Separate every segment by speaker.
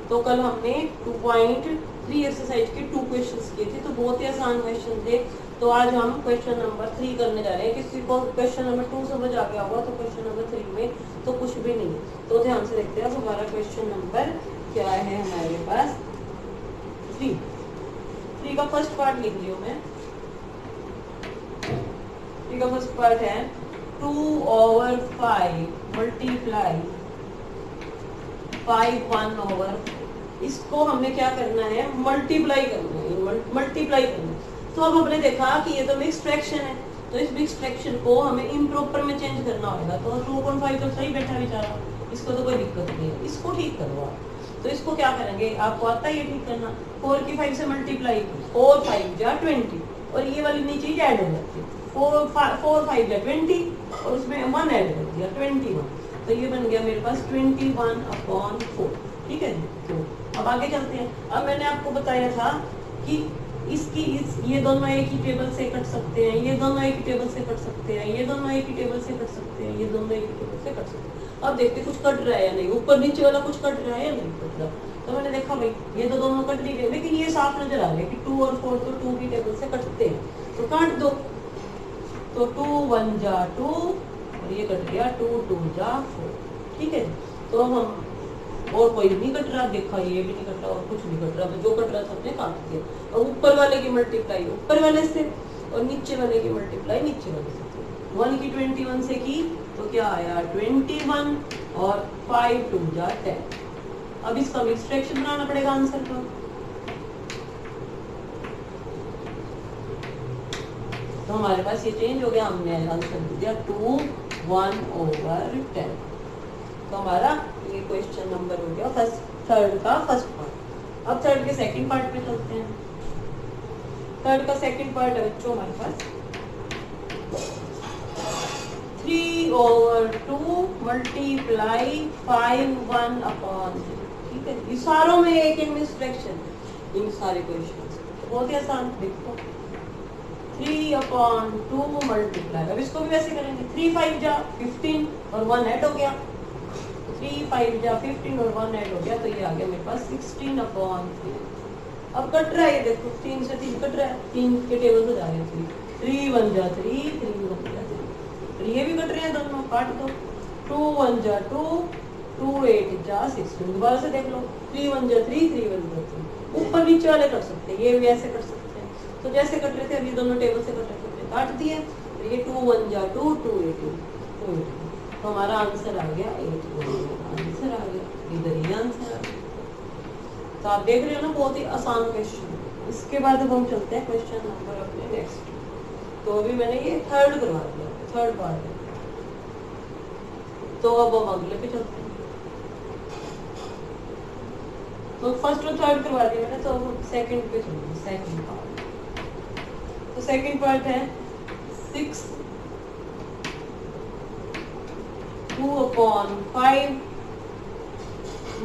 Speaker 1: तो कल हमने 2.3 एक्सरसाइज के 2 क्वेश्चंस किए थे, तो बहुत ही आसान क्वेश्चन थे। तो आज हम क्वेश्चन नंबर 3 करने जा रहे हैं। किसी को क्वेश्चन नंबर 2 समझ आ गया होगा तो क्वेश्चन नंबर 3 में तो कुछ भी नहीं है। तो ध्यान से देखते हैं अब हमारा क्वेश्चन नंबर क्या है हमारे पास 3 का फर्स्ट पार्ट लिख लियो मैं। 3 का फर्स्ट पार्ट है 2/5 मल्टीप्लाई 5 1/4। इसको हमने क्या करना है, मल्टीप्लाई करना है, मल्टीप्लाई करना है। तो अब हमने देखा कि ये तो मिक्स फ्रैक्शन है, तो इस मिक्स फ्रैक्शन को हमें इम्प्रॉपर में चेंज करना होगा। तो 2.5 तो सही बैठा बेचारा, इसको तो कोई दिक्कत नहीं है, इसको ठीक करो आप। तो इसको क्या करेंगे, आपको आता है ये ठीक करना। 4 की 5 से मल्टीप्लाई, 4 5 जा 20, और ये वाली नीचे ही ऐड हो जाती है। 4 5 जा 20 और उसमें 1 ऐड कर दिया 21। तो ये बन गया मेरे पास 21/4। ठीक है, तो अब आगे चलते हैं। अब मैंने आपको बताया था कि इसकी ये दोनों एक ही टेबल से कट सकते हैं, ये दोनों एक ही टेबल से कट सकते हैं, ये दोनों एक ही टेबल से कट सकते हैं, ये दोनों एक ही टेबल से कट सकते हैं। अब देखते कुछ कट रहा है या नहीं, ऊपर नीचे वाला कुछ कट रहा है या नहीं कट रहा। तो मैंने देखा भाई ये तो दोनों कट नहीं रहे, लेकिन ये साफ नजर आ रहा है कि 2 और 4 तो 2 की टेबल से कटते हैं, तो काट दो। तो 2 1 जा 2 और ये कट गया 2 2 जा 4। ठीक है, तो हम और कोई नहीं कट रहा, देखा ये भी नहीं कट रहा और कुछ नहीं कट रहा, तो जो कट रहा था हमने काट दिया। और ऊपर वाले की मल्टीप्लाई ऊपर वाले से और नीचे वाले की मल्टीप्लाई नीचे वाले से। 1 की 21 से की तो क्या आया 21 और 5 2 जा 10। अब इसका मिक्स फ्रैक्शन बनाना पड़ेगा आंसर का। तो हमारे पास ये चेंज हो गया, हमने आंसर दिया 2 1/10। तो हमारा ये क्वेश्चन नंबर हो गया थर्ड का फर्स्ट पार्ट। अब थर्ड के सेकंड पार्ट पे चलते हैं। थर्ड का सेकंड पार्ट है बच्चों हमारे पास 3/2 मल्टीप्लाई 5 1/0। ठीक है, ये सारों में एक मिक्स फ्रैक्शन है इन सारे क्वेश्चंस। तो बहुत ही आसान, देखो 3/2 मल्टीप्लाई, अब इसको भी वैसे करेंगे। 3 5 जा 15 और 1 ऐड हो गया, 3 5 जा 15 और 1 ऐड हो गया, तो ये आ गया मेरे पास 16/3। अब कट रहा है, ये देखो 3 से 3 कट रहा है, 3 के टेबल पे जा रहे हैं 3 1 जा 3 3 1 जा 3, और ये भी कट रहे हैं दोनों, काट दो। 2 1 जा 2 2 8 जा 16। दोबारा से देख लो, 3 1 जा 3 3 1 जा 3। ऊपर नीचे वाले कर सकते हैं, ये भी ऐसे कर सकते हैं। तो जैसे कट रहे थे अभी दोनों टेबल से कट रहे थे, काट दिए। तो ये 2 1 जा 2 2 8 2। तो हमारा आंसर आ गया 8। आंसर आ गया, इधर ही आंसर आ गया। तो आप देख रहे हो ना, बहुत ही आसान क्वेश्चन। इसके बाद अब हम चलते हैं क्वेश्चन नंबर अपने नेक्स्ट। तो अभी मैंने ये थर्ड करवा दिया, थर्ड पार्ट है। तो अब हम अगले पे चलते हैं। तो फर्स्ट और थर्ड करवा दिया मैंने, तो अब सेकंड पे चलते हैं, सेकंड पार्ट। तो सेकंड पार्ट है 6 2/5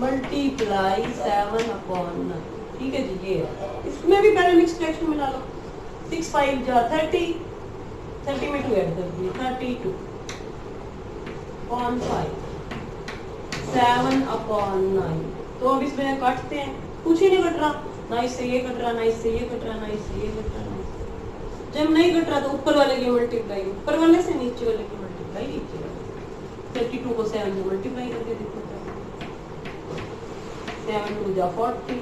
Speaker 1: मल्टीप्लाई 7/9। ठीक है जी, ये इसमें भी पहले मिक्स फ्रैक्शन मिला लो। 6 5 जा 30, 30 में 2 ऐड कर दिए 32/5 7/9। तो अब इसमें काटते हैं, कुछ ही नहीं कट रहा, ना इससे ये कट रहा, ना इससे ये कट रहा, ना इससे ये कट रहा, ना इससे। जब नहीं कट रहा तो ऊपर वाले की मल्टीप्लाई ऊपर वाले से, नीचे वाले की मल्टीप्लाई नीचे वाले से। 32 को 7 से मल्टीप्लाई करके देखो, 7 2 जा 40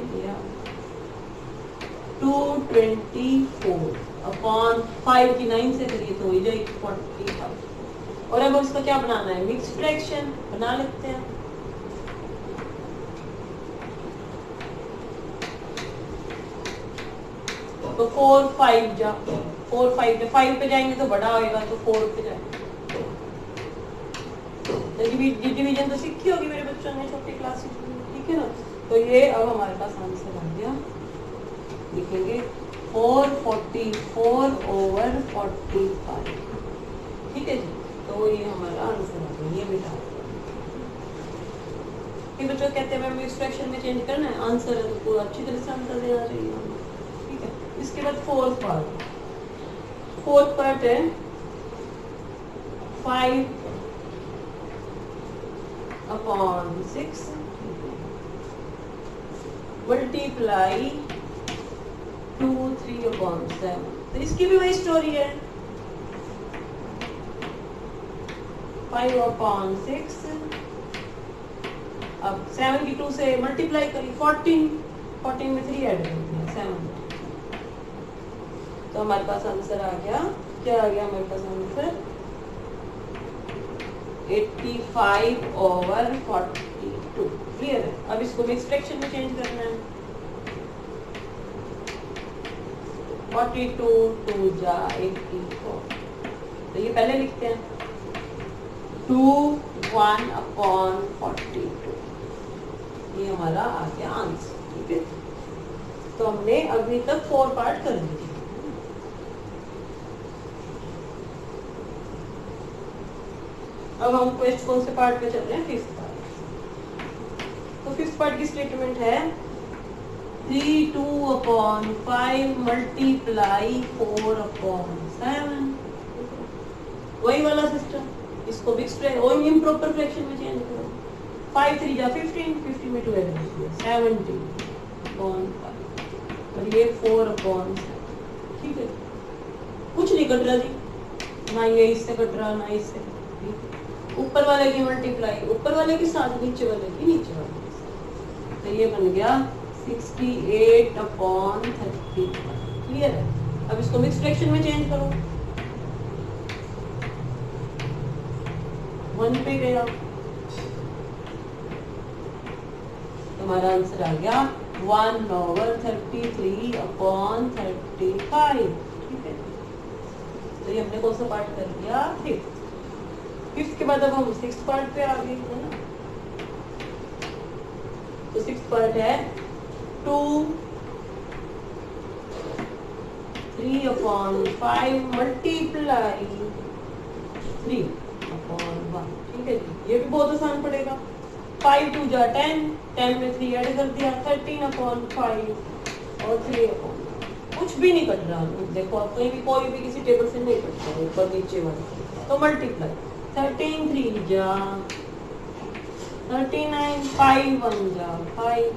Speaker 1: 224/5 की 9 से करिए तो हो जाएगी 45। और अब इसका क्या बनाना है, मिक्स फ्रैक्शन बना लेते हैं। तो 4 5 जा 4 5 पे जाएंगे तो बड़ा होएगा, तो 4 पे जाएंगे। डिवीजन तो सीखी होगी मेरे बच्चों ने छोटी क्लास में, ठीक है ना। तो ये अब हमारे पास आंसर आ गया, लिखेंगे 444/45। ठीक है जी, तो ये हमारा आंसर आ गया, ये बेटा। ये बच्चों कहते हैं मैम इस फ्रैक्शन में चेंज करना है, आंसर है तो पूरा अच्छी तरह से आंसर देना चाहिए। ठीक है, इसके बाद फोर्थ पार्ट है 5/6 मल्टीप्लाई 2 3/7। तो इसकी भी वही स्टोरी है, 5/6। अब 7 की 2 से मल्टीप्लाई करी 14 में 3 ऐड कर दिया 7। तो हमारे पास आंसर आ गया, क्या आ गया हमारे पास आंसर? 85/42। क्लियर है? अब इसको मिक्स फ्रैक्शन में चेंज करना है। 42 2 जा 84। तो ये पहले लिखते हैं 2 1/42। ये हमारा आ गया आंसर। ठीक है, तो हमने अभी तक 4 पार्ट कर लिए। अब हम क्वेश्चन कौन से पार्ट पे चल रहे हैं? 5th part. तो 5th पार्ट की स्टेटमेंट है 3/2/5 मल्टीप्लाई 4/7। वही वाला सिस्टम, इसको भी वही इम्प्रॉपर फ्रैक्शन में चेंज करो। 5 3 जा 15, 15 में 2 ऐड कर दिया 70/5 और ये 4/7। ठीक है, कुछ नहीं कट रहा जी, ना ये इससे कट रहा ना इससे कट रहा। ऊपर वाले की मल्टीप्लाई ऊपर वाले के साथ, नीचे वाले की नीचे वाले के साथ। तो ये बन गया 68/30। क्लियर है? अब इसको मिक्स फ्रैक्शन में चेंज करो। 1 पे गया, हमारा आंसर आ गया 1/33/35। ठीक है, तो ये हमने कौन सा पार्ट कर दिया? 5th के बाद अब हम 6th पार्ट पे आ गए, है ना? तो 6th पार्ट है 2 3/5 मल्टीप्लाई 3/1। ठीक है जी, ये भी बहुत आसान पड़ेगा। 5 2 जा 10, 10 में 3 ऐड कर दिया 13/5 और 3/1। कुछ भी नहीं कट रहा। देखो आप कहीं भी कोई भी किसी टेबल से नहीं कटता ऊपर नीचे वाला। तो मल्टीप्लाई 13 3 जा 39, 5 1 जा 5।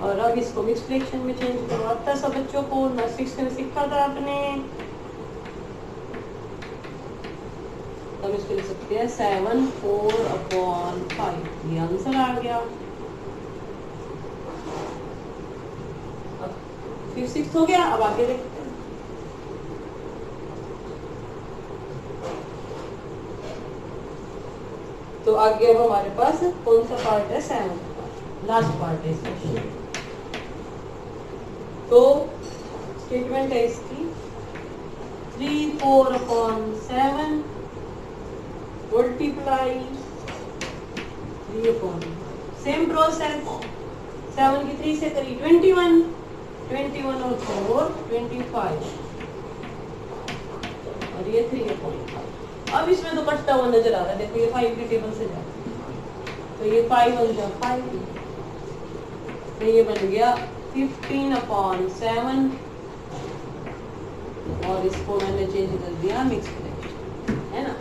Speaker 1: और अब इसको मिक्स फ्रैक्शन में चेंज करो। आता सब बच्चों को ना 6th में सीखा था आपने। तब इसको लिख सकते हैं 7/4/5। ये आंसर आ गया। अब 5th 6th हो गया, अब आगे देखते हैं। तो आगे अब हमारे पास कौन सा पार्ट है? 7th पार्ट, लास्ट पार्ट है इसमें। तो स्टेटमेंट है इसकी 3/4/7 मल्टीप्लाई 3/5। सेम प्रोसेस, 7 की 3 से करी 21 और 4 25 और ये 3/5। अब इसमें तो कटता हुआ नजर आ रहा है। देखो ये 5 की टेबल से जा, तो ये 5 1 जा 5। तो ये बन गया 15/7 और इसको मैंने चेंज कर दिया मिक्स फ्रैक्शन, है ना?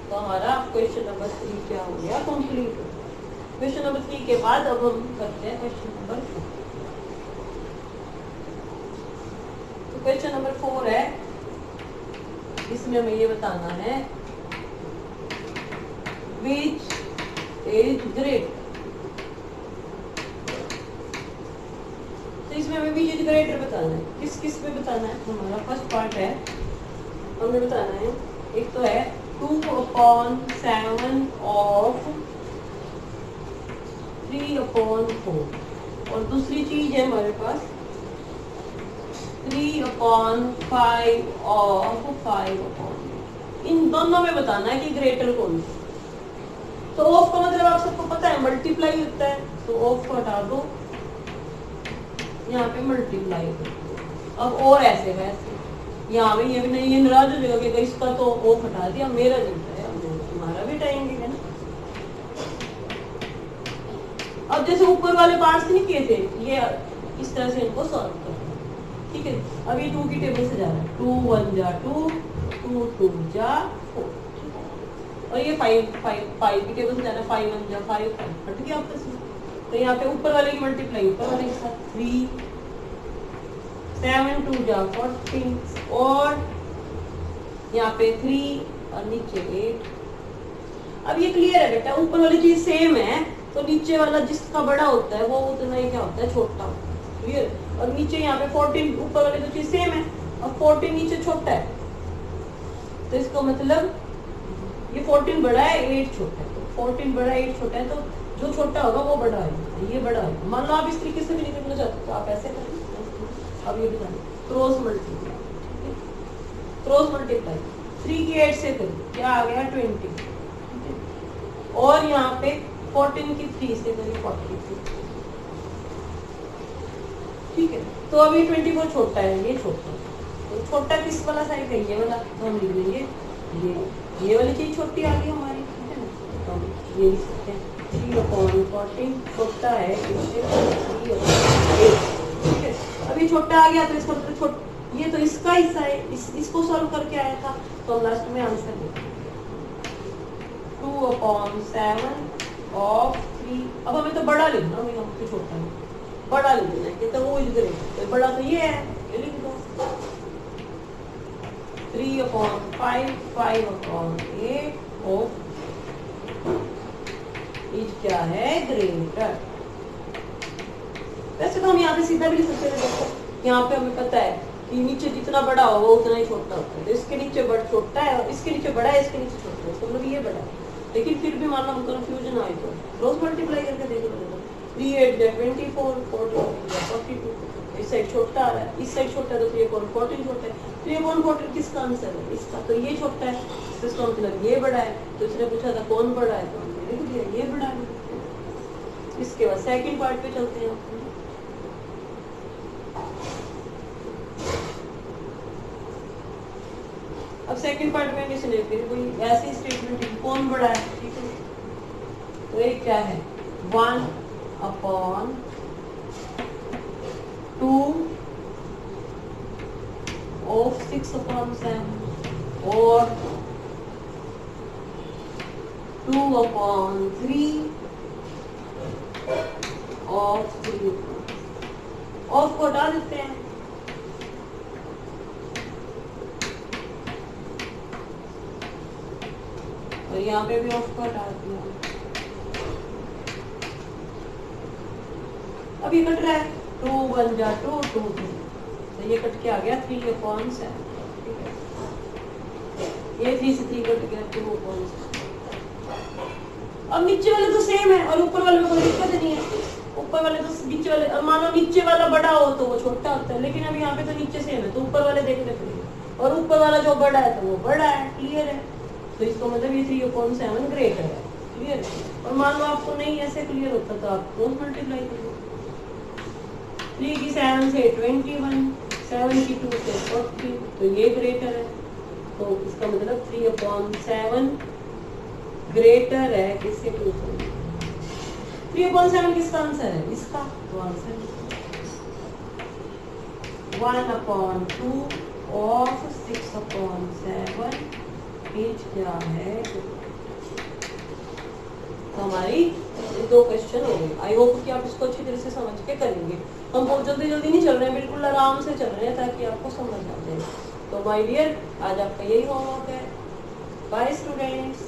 Speaker 1: तो हमारा क्वेश्चन नंबर 3 क्या हो गया? कंप्लीट। क्वेश्चन नंबर 3 के बाद अब हम करते हैं क्वेश्चन नंबर 4। तो क्वेश्चन नंबर 4 है, इसमें हमें ये बताना है which is great। तो इसमें हमें which is greater बताना है। किस किस पे बताना है? हमारा फर्स्ट पार्ट है, हमें बताना है एक तो है 2/7 of 3/4 और दूसरी चीज है हमारे पास 3/5 of 5/8। इन दोनों में बताना है कि ग्रेटर कौन सा। तो ऑफ का मतलब आप सबको पता है मल्टीप्लाई होता है, तो ऑफ को हटा दो, यहाँ पे मल्टीप्लाई कर दो। अब और ऐसे वैसे यहाँ पे ये भी नहीं, ये नाराज हो जाएगा कि इसका तो ऑफ हटा दिया, मेरा जीता है, तुम्हारा भी टाएंगे, है ना? अब जैसे ऊपर वाले पार्ट्स नहीं किए थे, ये इस तरह से इनको सॉल्व करना। ठीक है, अब ये 2 की टेबल से जा रहा है 2 1 जा 2 2 2 जा 4। और ये 5 की टेबल से जा रहा है 5 1 जा 5 5 हट गया आपस में। तो यहाँ पे ऊपर वाले की मल्टीप्लाई ऊपर वाले के साथ 3 7 2 जा 14 और यहाँ पे 3 और नीचे 8। अब ये क्लियर है बेटा, ऊपर वाली चीज सेम है तो नीचे वाला जिसका बड़ा होता है वो उतना ही क्या होता है, छोटा होता है। क्लियर। और नीचे यहाँ पे 14 ऊपर वाली तो चीज सेम है और 14 नीचे छोटा है, तो इसका मतलब ये 14 बड़ा है 8 छोटा है। तो 14 बड़ा है 8 छोटा है, तो जो छोटा होगा वो बड़ा है, ये बड़ा है। मान लो आप इस तरीके से भी निकलना चाहते हो तो आप ऐसे करें। अब ये बताइए क्रॉस मल्टीप्लाई, क्रॉस मल्टीप्लाई 3 की 8 से करिए, क्या आ गया 20। और यहाँ पे 14 की 3 से करिए 43। ठीक है, तो अब ये 24 छोटा है, ये छोटा है। तो छोटा किस वाला साइड है, ये वाला, तो हम लिख देंगे ये वाली चीज छोटी आ गई हमारी, ठीक है ना। तो हम ये लिख सकते हैं 3/14 छोटा है इससे 3/8। ठीक है, अब ये छोटा आ गया तो इसका मतलब ये तो इसका हिस्सा है, इसको सॉल्व करके आया था, तो हम लास्ट में आंसर लिखेंगे 2/7 of 3। अब हमें तो बड़ा लिखना, हमें हम तो छोटा है, बड़ा लिख देना है, तो वो इधर है, तो बड़ा तो ये है, ये लिख दो 3/5 5/8 ऑफ इज क्या है, ग्रेटर। वैसे तो हम यहाँ पे सीधा भी लिख सकते हैं, देखो यहाँ पे हमें पता है कि नीचे जितना बड़ा होगा उतना ही छोटा होता है, तो इसके नीचे बड़ा छोटा है और इसके नीचे बड़ा है, इसके नीचे छोटा है, तो मतलब ये बड़ा है। लेकिन फिर भी मान लो हम कंफ्यूजन आए तो क्रॉस मल्टीप्लाई करके देखो, 3 8 जा 24 14 जा 42, इस साइड छोटा आ रहा है, इस साइड छोटा है, तो 3/14 छोटा है। 3/14 किसका आंसर है, इसका, तो ये छोटा है, तो इसका मतलब ये बड़ा है। तो इसने पूछा था कौन बड़ा है, तो हमने लिख दिया ये बड़ा है। इसके बाद सेकंड पार्ट पे चलते हैं। अब सेकंड पार्ट में किसने फिर कोई ऐसी स्टेटमेंट कौन बड़ा है, ठीक है। तो ये क्या है 1/2 of 6/7 और 2/3 of 3। ऑफ को हटा देते हैं, और यहाँ पे भी ऑफ को हटा दिया। अब ये कट रहा है, 2 1 जा 2 2 3, तो ये कट के आ गया 3/7। ठीक है, ये 3 से 3 कट गया 2/7। अब नीचे वाले तो सेम है और ऊपर वाले में कोई दिक्कत नहीं है। ऊपर वाले तो नीचे वाले, मान लो नीचे वाला बड़ा हो तो वो छोटा होता है, लेकिन अब यहाँ पे तो नीचे सेम है, तो ऊपर वाले देखने पड़ेंगे, और ऊपर वाला जो बड़ा है तो वो बड़ा है। क्लियर है, तो इसको मतलब ये 3/7 ग्रेटर है। क्लियर है, और मान लो आपको नहीं ऐसे क्लियर होता तो आप क्रॉस मल्टीप्लाई करो, 3 की 7 से 21, 7 की 2 से 40, तो ये ग्रेटर है। तो इसका मतलब 3/7 ग्रेटर है किससे, 2 से। 3/7 किसका आंसर है, इसका, तो आंसर 1/2 of 6/7 इज क्या है। तो हमारी 2 क्वेश्चन हो गए। आई होप कि आप इसको अच्छी तरह से समझ के करेंगे। हम बहुत जल्दी जल्दी नहीं चल रहे हैं, बिल्कुल आराम से चल रहे हैं ताकि आपको समझ आ जाए। तो माय डियर, आज आपका यही होमवर्क है। Bye students.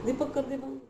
Speaker 1: दीपक कर दे बंद।